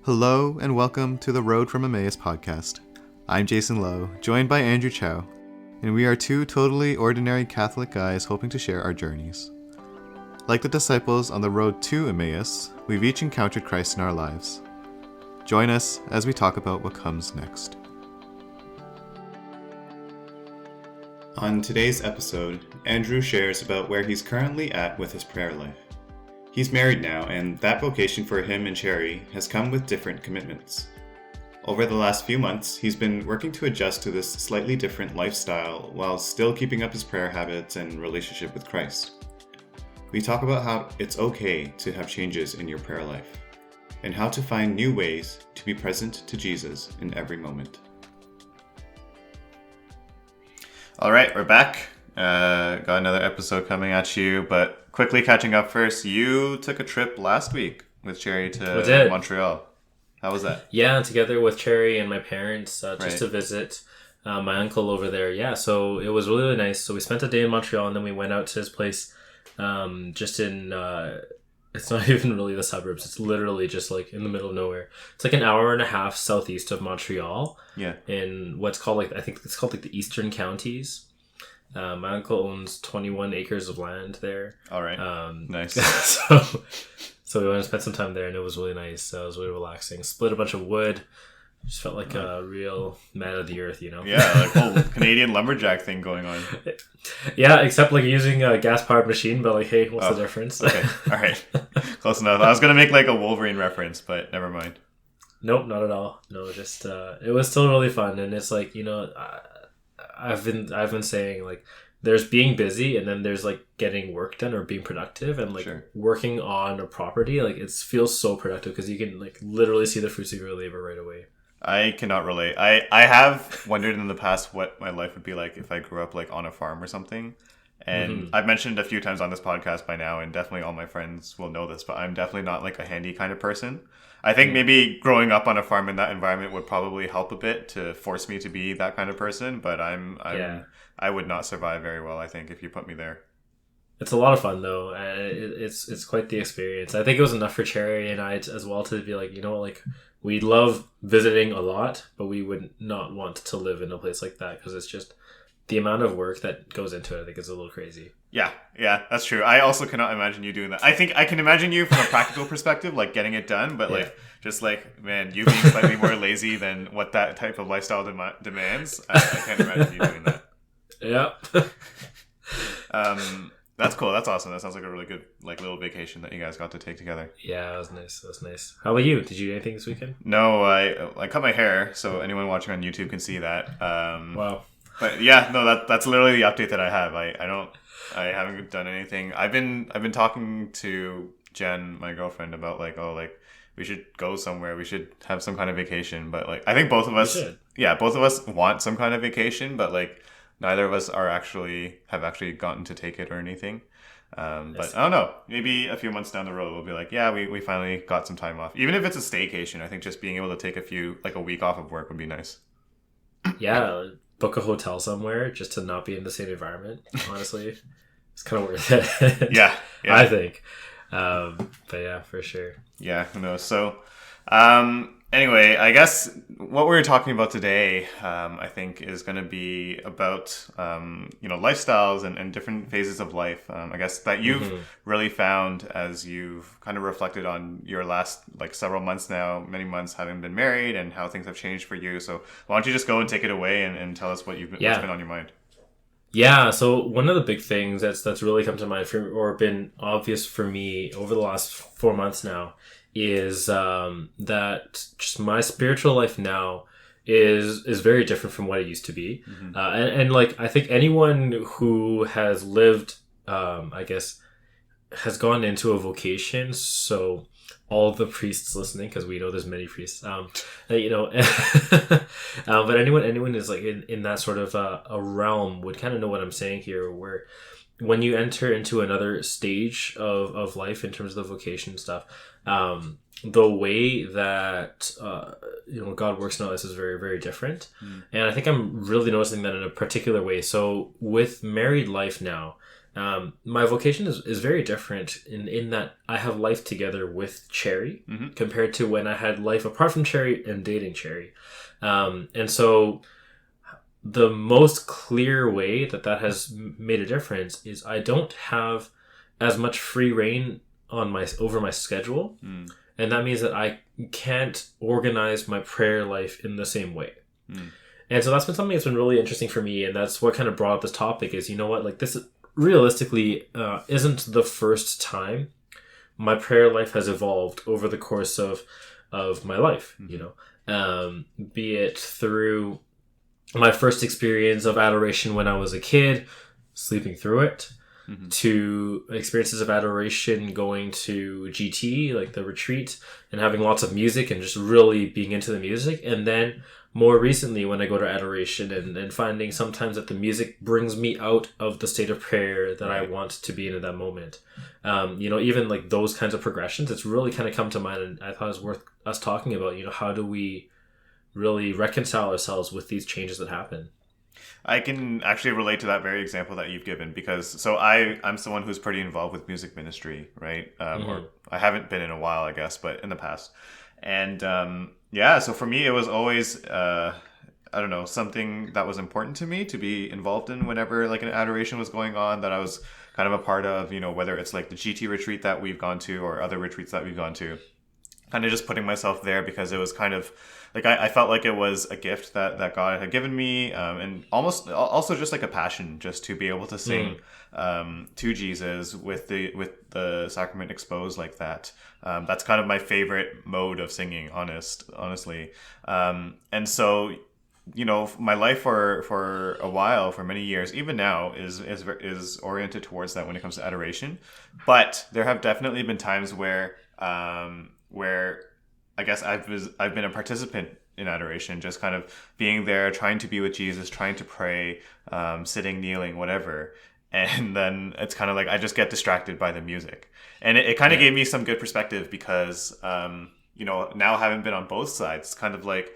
Hello and welcome to the Road from Emmaus podcast. I'm Jason Lowe, joined by Andrew Chow, and we are two totally ordinary Catholic guys hoping to share our journeys. Like the disciples on the road to Emmaus, we've each encountered Christ in our lives. Join us as we talk about what comes next. On today's episode, Andrew shares about where he's currently at with his prayer life. He's married now, and that vocation for him and Sherry has come with different commitments. Over the last few months, he's been working to adjust to this slightly different lifestyle while still keeping up his prayer habits and relationship with Christ. We talk about how it's okay to have changes in your prayer life, and how to find new ways to be present to Jesus in every moment. All right, we're back. Got another episode coming at you, but quickly catching up first, you took a trip last week with Cherry to Montreal. How was that? Yeah, together with Cherry and my parents, just to visit my uncle over there. Yeah, so it was really, really nice. So we spent a day in Montreal, and then we went out to his place just in... it's not even really the suburbs. It's literally just like in the middle of nowhere. It's like an hour and a half southeast of Montreal. Yeah. In what's called I think it's called the Eastern Counties. My uncle owns 21 acres of land there. All right. Nice. So we went to spend some time there, and it was really nice. It was really relaxing. Split a bunch of wood. Just felt like a real man of the earth, you know? Yeah, like whole Canadian lumberjack thing going on. Yeah, except like using a gas-powered machine, but like, hey, what's the difference? Okay, all right. Close enough. I was going to make like a Wolverine reference, but never mind. Nope, not at all. No, just, it was still really fun, and it's like, you know... I've been saying, like, there's being busy, and then there's like getting work done or being productive, and like working on a property, like it feels so productive because you can like literally see the fruits of your labor right away. I cannot relate. I have wondered in the past what my life would be like if I grew up like on a farm or something. And I've mentioned a few times on this podcast by now, and definitely all my friends will know this, but I'm definitely not like a handy kind of person. I think maybe growing up on a farm in that environment would probably help a bit to force me to be that kind of person, but I would not survive very well, I think, if you put me there. It's a lot of fun though. It's quite the experience. I think it was enough for Cherry and I as well to be like, you know, like we love visiting a lot, but we would not want to live in a place like that because it's just the amount of work that goes into it, I think, is a little crazy. Yeah, that's true. I also cannot imagine you doing that. I think I can imagine you from a practical perspective, like getting it done, but like, just like, man, you being slightly more lazy than what that type of lifestyle demands, I can't imagine you doing that. Yeah. That's cool. That's awesome. That sounds like a really good, like, little vacation that you guys got to take together. Yeah, it was nice. How about you? Did you do anything this weekend? No, I cut my hair, so anyone watching on YouTube can see that. Wow. But yeah, no, that's literally the update that I have. I haven't done anything. I've been talking to Jen, my girlfriend, about like, we should go somewhere. We should have some kind of vacation. But like, I think both of us want some kind of vacation, but like neither of us have actually gotten to take it or anything. But I don't know, maybe a few months down the road, we'll be like, yeah, we finally got some time off. Even if it's a staycation, I think just being able to take a week off of work would be nice. Yeah. Book a hotel somewhere just to not be in the same environment. Honestly, it's kind of worth it. Yeah. I think. But yeah, for sure. Yeah, who knows? So, anyway, I guess what we're talking about today, I think, is going to be about lifestyles and different phases of life. I guess that you've really found as you've kind of reflected on your last like several months now, many months having been married, and how things have changed for you. So why don't you just go and take it away and tell us what's been on your mind? Yeah, so one of the big things that's really come to mind or been obvious for me over the last 4 months now is that just my spiritual life now is very different from what it used to be. And like, I think anyone who has lived, I guess, has gone into a vocation. So all the priests listening, because we know there's many priests, but anyone is like in that sort of a realm would kind of know what I'm saying here, where when you enter into another stage of life in terms of the vocation stuff, the way that God works in all this is very, very different. And I think I'm really noticing that in a particular way. So with married life now, My vocation is very different in that I have life together with Cherry compared to when I had life apart from Cherry and dating Cherry. And so the most clear way that has made a difference is I don't have as much free reign over my schedule. And that means that I can't organize my prayer life in the same way. And so that's been something that's been really interesting for me. And that's what kind of brought up this topic is, you know what, like this realistically isn't the first time my prayer life has evolved over the course of my life, you know, be it through my first experience of adoration when I was a kid, sleeping through it, to experiences of adoration going to GT, like the retreat, and having lots of music and just really being into the music. And then more recently when I go to adoration and finding sometimes that the music brings me out of the state of prayer that I want to be in at that moment. You know, even like those kinds of progressions, it's really kind of come to mind, and I thought it was worth us talking about, you know, how do we really reconcile ourselves with these changes that happen? I can actually relate to that very example that you've given, because I'm someone who's pretty involved with music ministry, right? Or I haven't been in a while, I guess, but in the past. And so for me, it was always, I don't know, something that was important to me to be involved in whenever like an adoration was going on that I was kind of a part of, you know, whether it's like the GT retreat that we've gone to or other retreats that we've gone to. Kind of just putting myself there because it was kind of like I felt like it was a gift that God had given me, and almost also just like a passion just to be able to sing to Jesus with the sacrament exposed like that. That's kind of my favorite mode of singing, honestly. And so, you know, my life for a while, for many years, even now, is oriented towards that when it comes to adoration. But there have definitely been times where I guess I've been a participant in adoration, just kind of being there, trying to be with Jesus, trying to pray, sitting, kneeling, whatever. And then it's kind of like I just get distracted by the music. And it kind of gave me some good perspective because, you know, now having been on both sides, it's kind of like,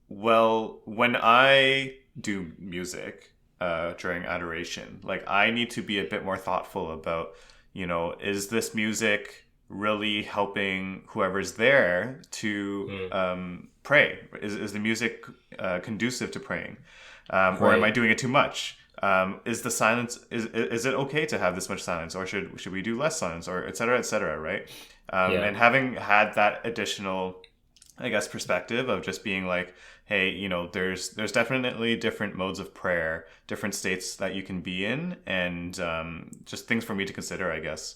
well, when I do music during adoration, like I need to be a bit more thoughtful about, you know, is this music really helping whoever's there to pray? Is the music conducive to praying? Or am I doing it too much? Is the silence, is it okay to have this much silence, or should we do less silence, or et cetera, right? And having had that additional, I guess, perspective of just being like, hey, you know, there's definitely different modes of prayer, different states that you can be in, and just things for me to consider, I guess.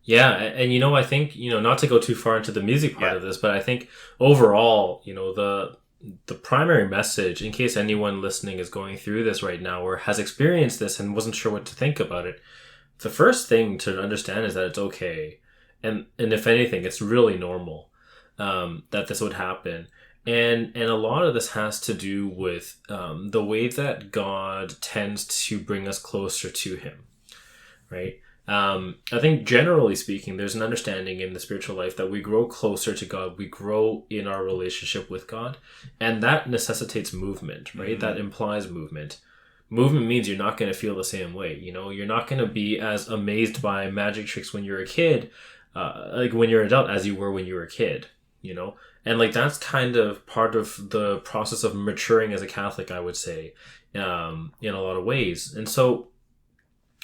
Yeah, and you know, I think, you know, not to go too far into the music part of this, but I think overall, you know, the primary message, in case anyone listening is going through this right now or has experienced this and wasn't sure what to think about it, the first thing to understand is that it's okay. And if anything, it's really normal that this would happen. And a lot of this has to do with the way that God tends to bring us closer to him, right? I think generally speaking, there's an understanding in the spiritual life that we grow closer to God, we grow in our relationship with God, and that necessitates movement, right? That implies movement. Movement means you're not going to feel the same way, you know? You're not going to be as amazed by magic tricks when you're a kid, like when you're an adult, as you were when you were a kid, you know? And like that's kind of part of the process of maturing as a Catholic, I would say, in a lot of ways. And so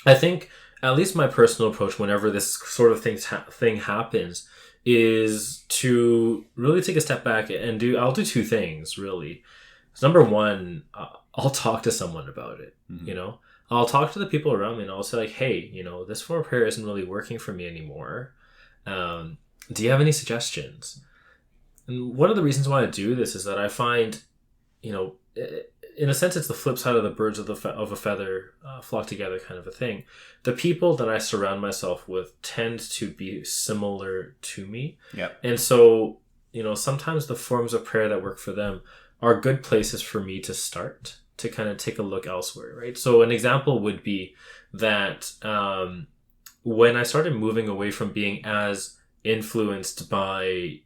I think at least my personal approach whenever this sort of thing happens is to really take a step back and I'll do two things, really. So number one, I'll talk to someone about it, you know? I'll talk to the people around me and I'll say like, hey, you know, this form of prayer isn't really working for me anymore. Do you have any suggestions? And one of the reasons why I do this is that I find, you know, in a sense, it's the flip side of the birds of a feather flock together kind of a thing. The people that I surround myself with tend to be similar to me. Yep. And so, you know, sometimes the forms of prayer that work for them are good places for me to start, to kind of take a look elsewhere, right? So an example would be that when I started moving away from being as influenced by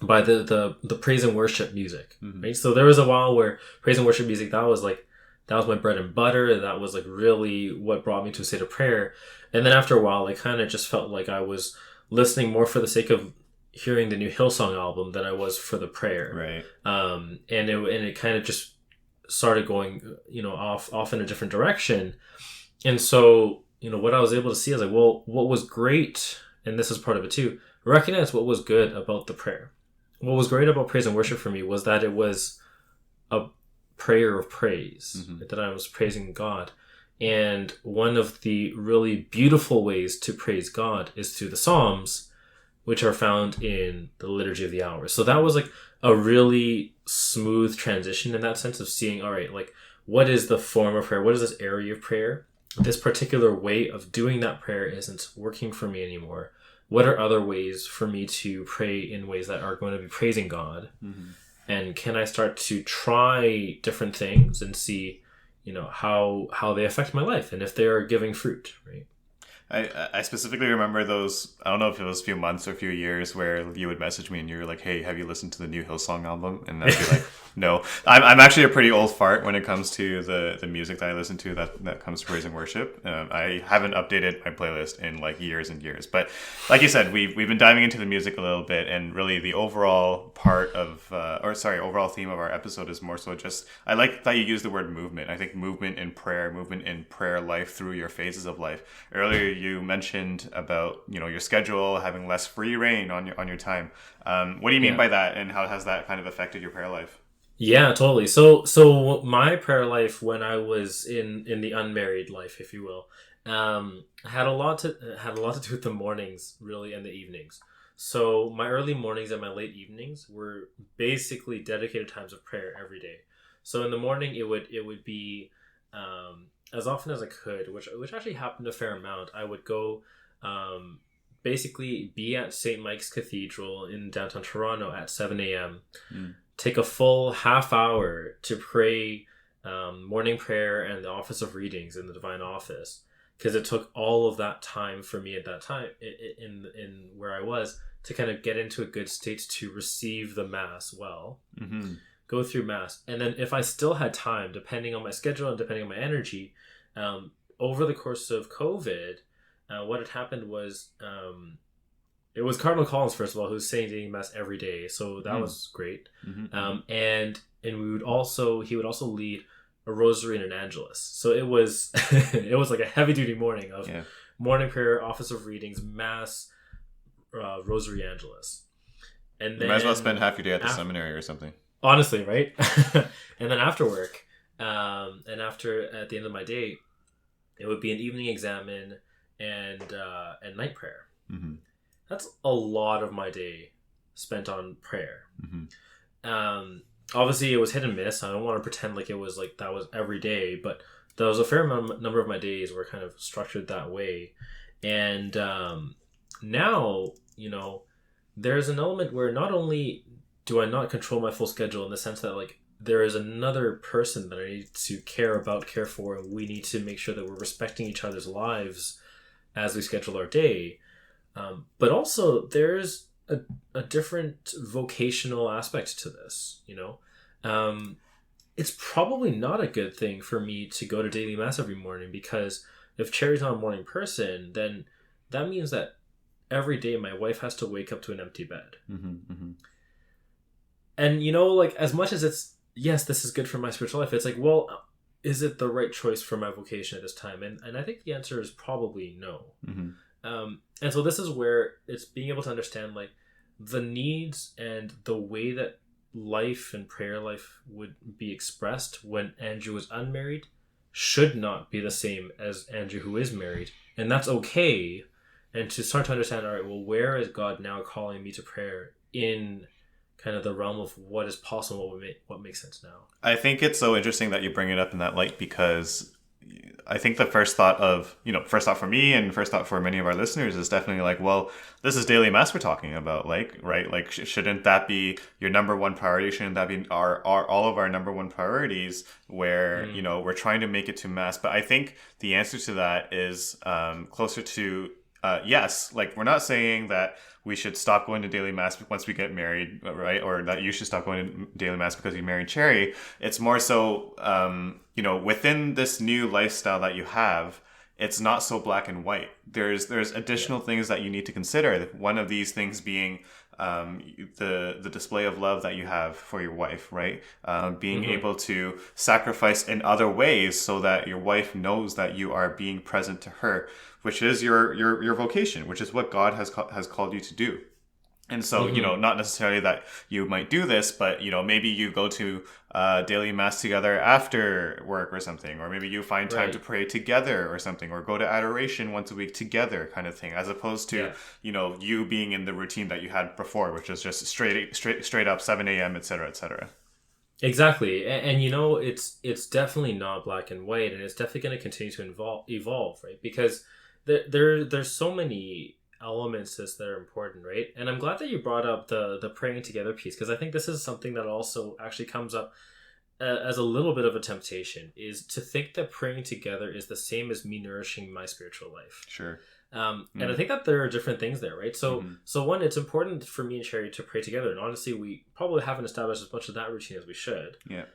the praise and worship music, right? So there was a while where praise and worship music, that was like that was my bread and butter. That was like really what brought me to a state of prayer. And then after a while, I kind of just felt like I was listening more for the sake of hearing the new Hillsong album than I was for the prayer. Right. And it kind of just started going, off in a different direction. And so, what I was able to see is like, well, what was great, and this is part of it too, recognize what was good about the prayer. What was great about praise and worship for me was that it was a prayer of praise, that I was praising God. And one of the really beautiful ways to praise God is through the Psalms, which are found in the Liturgy of the Hours. So that was like a really smooth transition in that sense of seeing, all right, like, what is the form of prayer? What is this area of prayer? This particular way of doing that prayer isn't working for me anymore. What are other ways for me to pray in ways that are going to be praising God? And can I start to try different things and see, how they affect my life and if they are giving fruit, right? I specifically remember those, I don't know if it was a few months or a few years, where you would message me and you were like, hey, have you listened to the new Hillsong album? And I'd be like, no. I'm actually a pretty old fart when it comes to the music that I listen to that comes to praise and worship. I haven't updated my playlist in like years and years. But like you said, we've been diving into the music a little bit, and really the overall overall theme of our episode is more so just, I like that you use the word movement. I think movement in prayer life through your phases of life. Earlier, you mentioned about your schedule having less free reign on your time. What do you mean by that, and how has that kind of affected your prayer life? Yeah, totally. So my prayer life when I was in the unmarried life, if you will, had a lot to do with the mornings, really, and the evenings. So my early mornings and my late evenings were basically dedicated times of prayer every day. So in the morning, it would be as often as I could, which actually happened a fair amount. I would go basically be at St. Mike's Cathedral in downtown Toronto at 7 a.m., take a full half hour to pray morning prayer and the office of readings in the divine office, because it took all of that time for me at that time in where I was to kind of get into a good state to receive the Mass well. Go through Mass. And then if I still had time, depending on my schedule and depending on my energy, over the course of COVID, what had happened was it was Cardinal Collins, first of all, who was saying daily Mass every day. So that was great. And he would also lead a rosary and an angelus. So it was it was like a heavy duty morning of morning prayer, office of readings, Mass, rosary, angelus. And then you might as well spend half your day at the seminary or something. Honestly, right? And then after work, and after at the end of my day, it would be an evening examen and night prayer. That's a lot of my day spent on prayer. Obviously, it was hit and miss. I don't want to pretend like it was like that was every day, but there was a fair number of my days were kind of structured that way. And now, there's an element where not only do I not control my full schedule in the sense that like there is another person that I need to care for, and we need to make sure that we're respecting each other's lives as we schedule our day. But also there's a different vocational aspect to this, It's probably not a good thing for me to go to daily Mass every morning, because if Cherry's not a morning person, then that means that every day my wife has to wake up to an empty bed. And, like, as much as it's, yes, this is good for my spiritual life, it's like, well, is it the right choice for my vocation at this time? And I think the answer is probably no. And so this is where it's being able to understand, like, the needs and the way that life and prayer life would be expressed when Andrew was unmarried should not be the same as Andrew who is married. And that's okay. And to start to understand, all right, well, where is God now calling me to prayer in kind of the realm of what is possible, what makes sense now? I think it's so interesting that you bring it up in that light, because I think the first thought for me and first thought for many of our listeners is definitely like, well, this is daily Mass we're talking about, like, right? Like, shouldn't that be your number one priority? Shouldn't that be our all of our number one priorities where, we're trying to make it to Mass? But I think the answer to that is closer to yes, like we're not saying that we should stop going to daily mass once we get married, right? Or that you should stop going to daily mass because you married Cherry. It's more so, within this new lifestyle that you have, it's not so black and white. There's additional things that you need to consider. One of these things being the display of love that you have for your wife, right? Being able to sacrifice in other ways so that your wife knows that you are being present to her, which is your vocation, which is what God has called you to do. And so, not necessarily that you might do this, but, maybe you go to daily mass together after work or something, or maybe you find time to pray together or something, or go to adoration once a week together kind of thing, as opposed to, you being in the routine that you had before, which is just straight up 7 a.m., et cetera, et cetera. Exactly. And it's definitely not black and white, and it's definitely going to continue to evolve, right? Because there's so many elements to this that are important, right? And I'm glad that you brought up the praying together piece, because I think this is something that also actually comes up as a little bit of a temptation, is to think that praying together is the same as me nourishing my spiritual life. Sure. And I think that there are different things there, right? So one, it's important for me and Sherry to pray together, and honestly, we probably haven't established as much of that routine as we should. Yeah.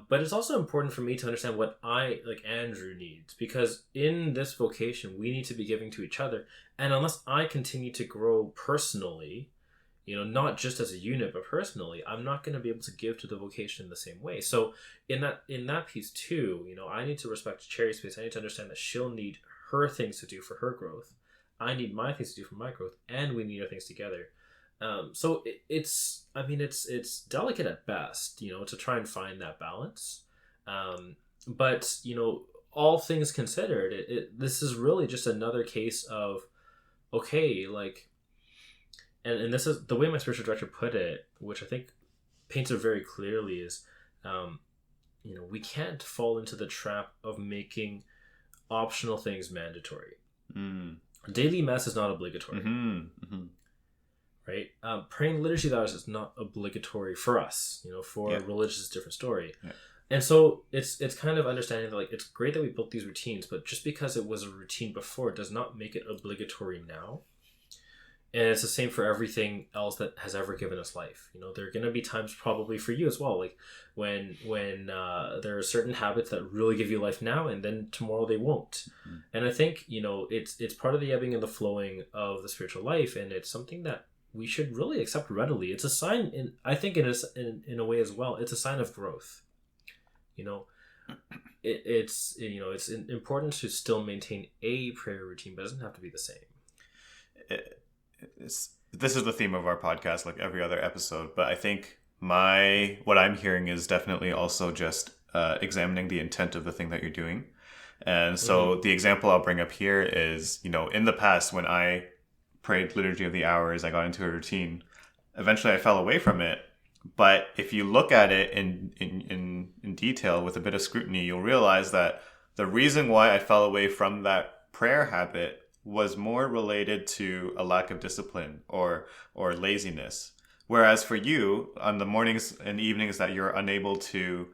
But it's also important for me to understand what Andrew needs, because in this vocation, we need to be giving to each other. And unless I continue to grow personally, not just as a unit, but personally, I'm not going to be able to give to the vocation in the same way. So in that piece too, I need to respect Cherry's space. I need to understand that she'll need her things to do for her growth. I need my things to do for my growth, and we need our things together. So it's delicate at best, to try and find that balance. But all things considered, this is really just another case of, okay, like, and this is the way my spiritual director put it, which I think paints it very clearly, is, we can't fall into the trap of making optional things mandatory. Daily mass is not obligatory. Right? Praying liturgy hours is not obligatory for us. For religious, it's a different story. Yeah. And so it's kind of understanding that, like, it's great that we built these routines, but just because it was a routine before, it does not make it obligatory now. And it's the same for everything else that has ever given us life. There are going to be times, probably for you as well, like when there are certain habits that really give you life now, and then tomorrow they won't. And I think it's part of the ebbing and the flowing of the spiritual life, and it's something that we should really accept readily. It's a sign, I think it is in a way as well. It's a sign of growth. It's important to still maintain a prayer routine, but it doesn't have to be the same. This is the theme of our podcast, like every other episode, but I think what I'm hearing is definitely also just examining the intent of the thing that you're doing. And so the example I'll bring up here is, in the past, when I prayed Liturgy of the Hours, I got into a routine. Eventually I fell away from it. But if you look at it in detail with a bit of scrutiny, you'll realize that the reason why I fell away from that prayer habit was more related to a lack of discipline or laziness. Whereas for you, on the mornings and evenings that you're unable to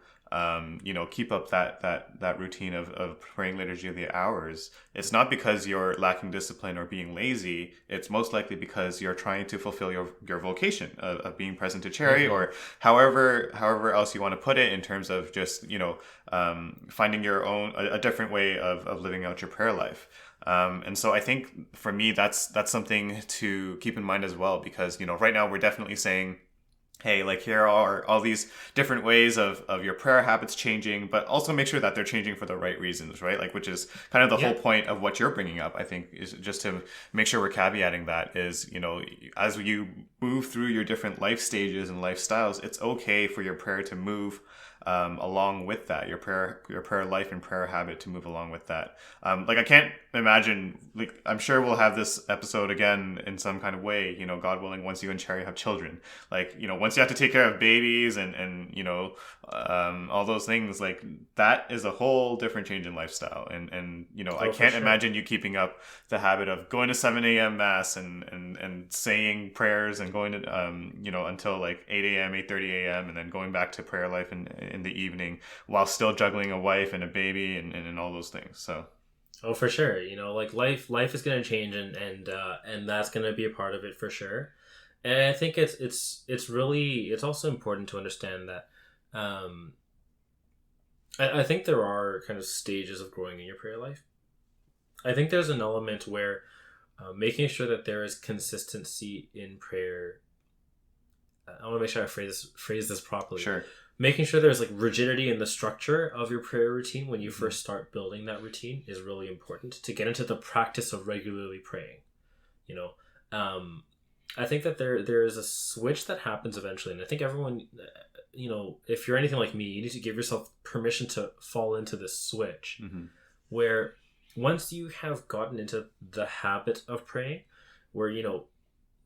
keep up that routine of praying Liturgy of the Hours, it's not because you're lacking discipline or being lazy. It's most likely because you're trying to fulfill your vocation of being present to Cherry, or however else you want to put it, in terms of just finding your own a different way of living out your prayer life. And so I think for me, that's something to keep in mind as well, because, right now we're definitely saying, hey, like, here are all these different ways of your prayer habits changing, but also make sure that they're changing for the right reasons, right? Like, which is kind of the whole point of what you're bringing up, I think, is just to make sure we're caveating that is, as you move through your different life stages and lifestyles, it's okay for your prayer to move along with that, your prayer life and prayer habit to move along with that. I can't imagine, I'm sure we'll have this episode again in some kind of way, God willing, once you and Cherry have children, once you have to take care of babies and all those things, that is a whole different change in lifestyle. And I can't imagine you keeping up the habit of going to 7 a.m. mass and saying prayers and going to, until 8 a.m., 8:30 a.m. and then going back to prayer life in the evening while still juggling a wife and a baby and all those things. So Oh, for sure. Like life is going to change, and that's going to be a part of it for sure. And I think it's also important to understand that um, I think there are kind of stages of growing in your prayer life. I think there's an element where making sure that there is consistency in prayer. I want to make sure I phrase this properly. Sure. Making sure there's like rigidity in the structure of your prayer routine when you first start building that routine is really important to get into the practice of regularly praying. I think that there is a switch that happens eventually, and I think everyone, if you're anything like me, you need to give yourself permission to fall into this switch, where once you have gotten into the habit of praying, where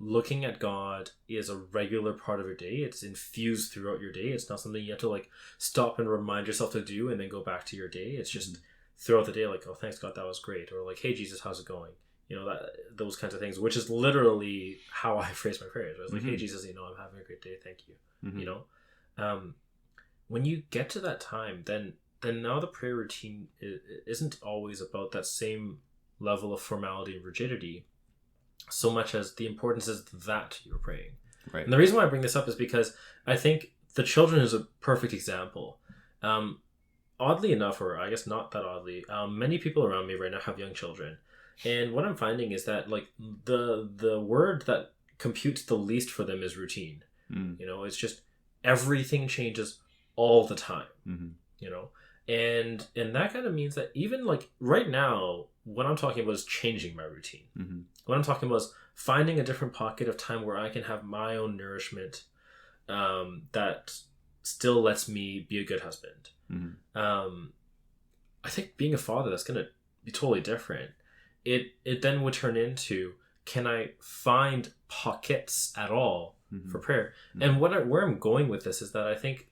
looking at God is a regular part of your day. It's infused throughout your day. It's not something you have to like stop and remind yourself to do and then go back to your day. It's just throughout the day, like, oh, thanks God, that was great. Or like, hey, Jesus, how's it going? Those kinds of things, which is literally how I phrase my prayers. I was like, hey, Jesus, I'm having a great day. Thank you. When you get to that time, then now the prayer routine isn't always about that same level of formality and rigidity, so much as the importance is that you're praying. Right. And the reason why I bring this up is because I think the children is a perfect example. Oddly enough, or I guess not that oddly, many people around me right now have young children. And what I'm finding is that like the word that computes the least for them is routine. It's just everything changes all the time. And that kind of means that even like right now, what I'm talking about is changing my routine. What I'm talking about is finding a different pocket of time where I can have my own nourishment that still lets me be a good husband. I think being a father, that's going to be totally different. It then would turn into, can I find pockets at all for prayer? And where I'm going with this is that I think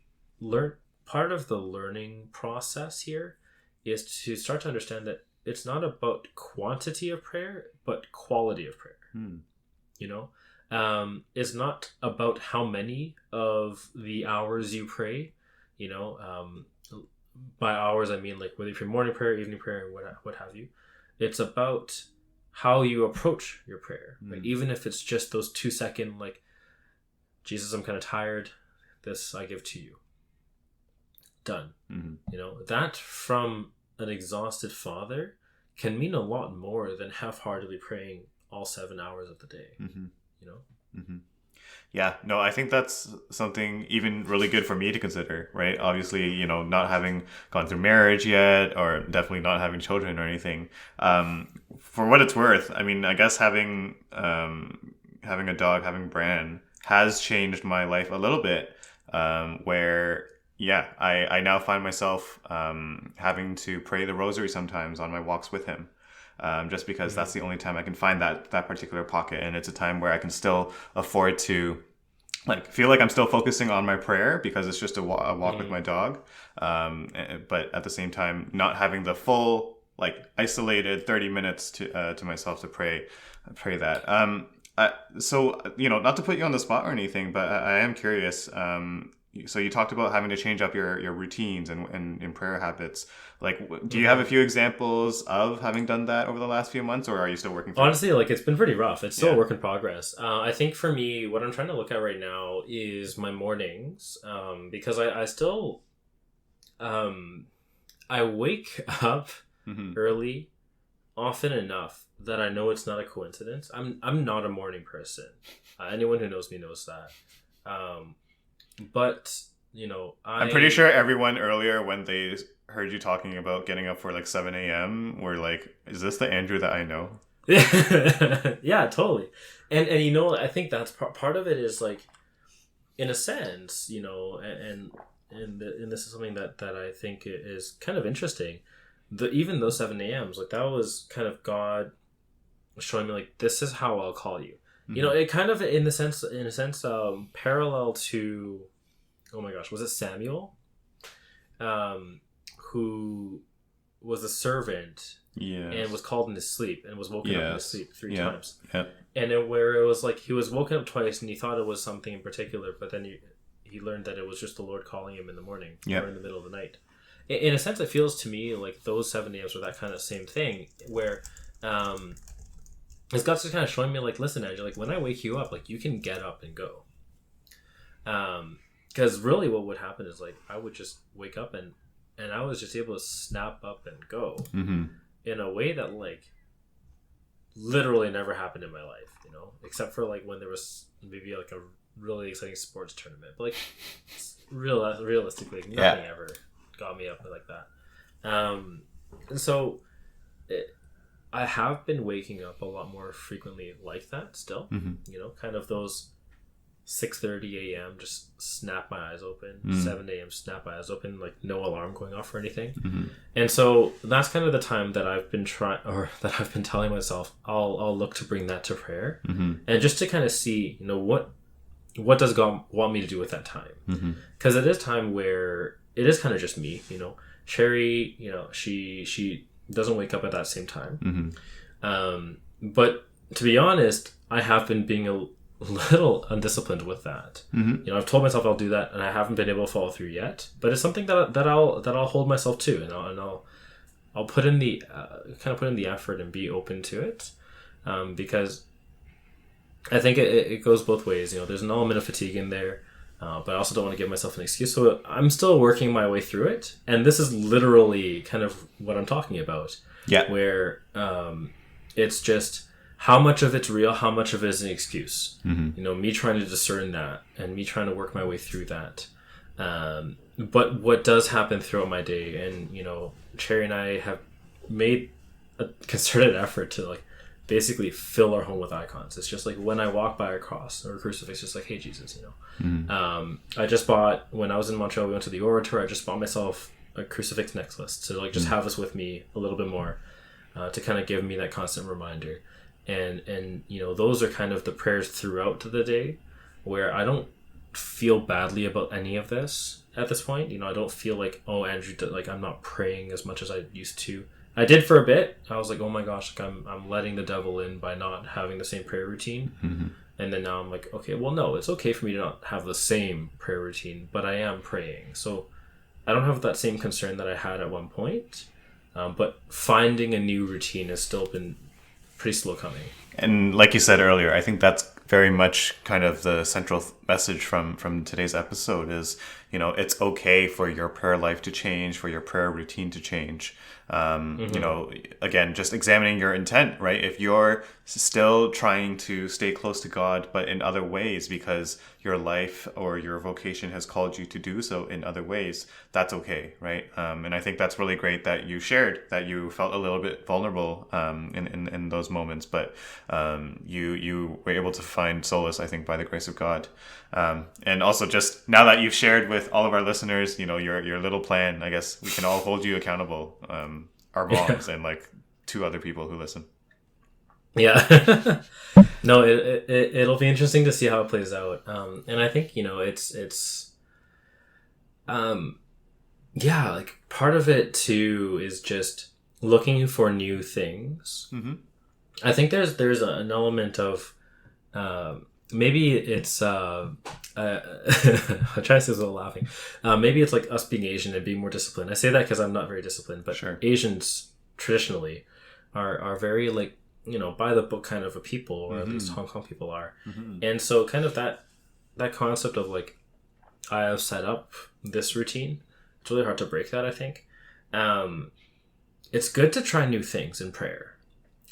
part of the learning process here is to start to understand that it's not about quantity of prayer, but quality of prayer. It's not about how many of the hours you pray. By hours, I mean like whether if you're morning prayer, evening prayer, what have you. It's about how you approach your prayer. Right? Even if it's just those 2-second, like, Jesus, I'm kind of tired. This I give to you. Done. That from an exhausted father can mean a lot more than half-heartedly praying all 7 hours of the day. Yeah, no, I think that's something even really good for me to consider, right? Obviously, not having gone through marriage yet, or definitely not having children or anything. For what it's worth, I mean, I guess having a dog, having Bran, has changed my life a little bit, where, yeah, I now find myself having to pray the rosary sometimes on my walks with him. Just because that's the only time I can find that particular pocket, and it's a time where I can still afford to feel like I'm still focusing on my prayer because it's just a walk with my dog, but at the same time not having the full isolated 30 minutes to myself to pray that. So not to put you on the spot or anything, but I am curious. So you talked about having to change up your routines and prayer habits. Do you have a few examples of having done that over the last few months, or are you still working through Honestly, it's been pretty rough. It's still a work in progress. I think for me, what I'm trying to look at right now is my mornings, because I still I wake up early often enough that I know it's not a coincidence. I'm not a morning person. Anyone who knows me knows that. But I'm pretty sure everyone earlier, when they heard you talking about getting up for 7 a.m. were like, is this the Andrew that I know? Yeah, totally. And I think that's part of it is in a sense, and this is something that I think is kind of interesting. Even those 7 a.m.s, that was kind of God showing me this is how I'll call you. It kind of in a sense parallel to, oh my gosh, was it Samuel, who was a servant and was called in his sleep and was woken up in his sleep 3 times. And where it was he was woken up twice and he thought it was something in particular, but then he learned that it was just the Lord calling him in the morning or in the middle of the night. in a sense, it feels to me like those 7 a.m.s were that kind of same thing where it's God's just kind of showing me like, listen, Andrew, like when I wake you up, like you can get up and go. Because really what would happen is like I would just wake up and I was just able to snap up and go in a way that like literally never happened in my life, you know, except for like when there was maybe like a really exciting sports tournament, but like realistically, nothing ever got me up like that. And so I have been waking up a lot more frequently like that still, you know, kind of those 6:30 a.m. just snap my eyes open, 7 a.m. snap my eyes open, like no alarm going off or anything. And so that's kind of the time that I've been that I've been telling myself I'll look to bring that to prayer, and just to kind of see, you know, what does God want me to do with that time? Because it is time where it is kind of just me, you know. Sherry, you know, she doesn't wake up at that same time. But to be honest, I have been being a little undisciplined with that. You know, I've told myself I'll do that, and I haven't been able to follow through yet. But it's something that I'll hold myself to, and I'll put in the kind of put in the effort and be open to it, because I think it goes both ways. You know, there's an element of fatigue in there, but I also don't want to give myself an excuse. So I'm still working my way through it, and this is literally kind of what I'm talking about. Yeah, where it's just how much of it's real, how much of it is an excuse. You know, me trying to discern that and me trying to work my way through that. But what does happen throughout my day, and you know, Cherry and I have made a concerted effort to like basically fill our home with icons. It's just like when I walk by a cross or a crucifix, just like, hey Jesus, you know. I just bought, when I was in Montreal, we went to the Orator, I just bought myself a crucifix necklace to like just have this with me a little bit more, to kind of give me that constant reminder. And you know, those are kind of the prayers throughout the day where I don't feel badly about any of this at this point. You know, I don't feel like, oh, Andrew, like I'm not praying as much as I used to. I did for a bit. I was like, oh my gosh, like I'm letting the devil in by not having the same prayer routine. And then now I'm like, okay, well, no, it's okay for me to not have the same prayer routine, but I am praying. So I don't have that same concern that I had at one point. But finding a new routine has still been pretty slow coming. And like you said earlier, I think that's very much kind of the central message from today's episode is, you know, it's okay for your prayer life to change, for your prayer routine to change. You know, again, just examining your intent, right? If you're still trying to stay close to God, but in other ways because your life or your vocation has called you to do so in other ways, that's okay, right? And I think that's really great that you shared that you felt a little bit vulnerable in those moments, but you were able to find solace, I think, by the grace of God. And also just now that you've shared with all of our listeners, you know, your little plan, I guess we can all hold you accountable, our moms and like 2 other people who listen. Yeah. No, it'll be interesting to see how it plays out. And I think, you know, it's yeah, like part of it too is just looking for new things. I think there's an element of maybe it's I try to say this without laughing. Maybe it's like us being Asian and being more disciplined. I say that because I'm not very disciplined, but sure. Asians traditionally are very like, you know, by the book kind of a people, or at least Hong Kong people are. And so kind of that concept of like, I have set up this routine. It's really hard to break that, I think. It's good to try new things in prayer.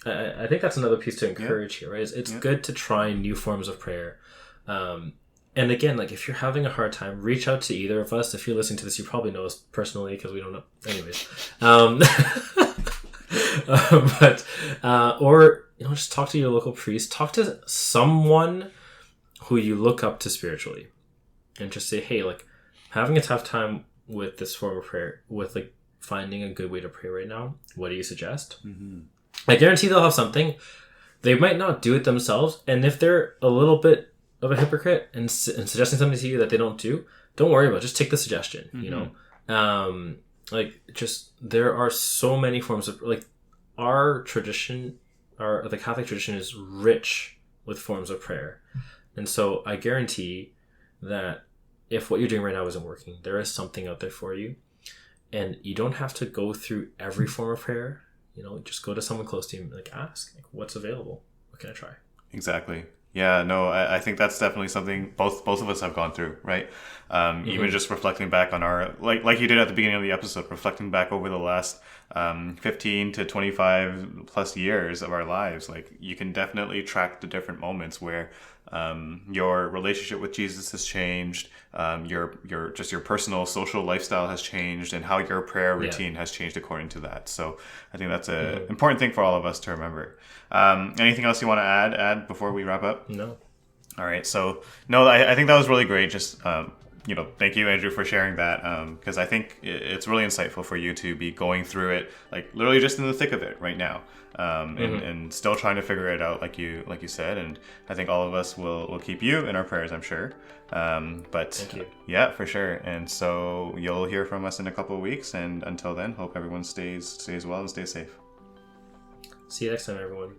I think that's another piece to encourage here, right? It's good to try new forms of prayer. And again, like if you're having a hard time, reach out to either of us. If you're listening to this, you probably know us personally because we don't know. Anyways. But or, you know, just talk to your local priest. Talk to someone who you look up to spiritually. And just say, hey, like, having a tough time with this form of prayer, with like finding a good way to pray right now. What do you suggest? I guarantee they'll have something. They might not do it themselves, and if they're a little bit of a hypocrite and suggesting something to you that they don't do, don't worry about it. Just take the suggestion. You know, like just there are so many forms of like our tradition, the Catholic tradition is rich with forms of prayer, and so I guarantee that if what you're doing right now isn't working, there is something out there for you. And you don't have to go through every form of prayer. Just go to someone close to you and like ask, like, what's available? What can I try? Exactly. Yeah, no, I think that's definitely something both of us have gone through, right? Even just reflecting back on our, like you did at the beginning of the episode, reflecting back over the last 15 to 25 plus years of our lives, like you can definitely track the different moments where your relationship with Jesus has changed, your personal social lifestyle has changed, and how your prayer routine has changed according to that. So I think that's an important thing for all of us to remember. Anything else you want to add before we wrap up? No. All right. So no, I think that was really great. Just thank you, Andrew, for sharing that, because I think it's really insightful for you to be going through it, like literally just in the thick of it right now, and still trying to figure it out, like you said. And I think all of us will keep you in our prayers, I'm sure. But thank you. Yeah, for sure. And so you'll hear from us in a couple of weeks. And until then, hope everyone stays well and stays safe. See you next time, everyone.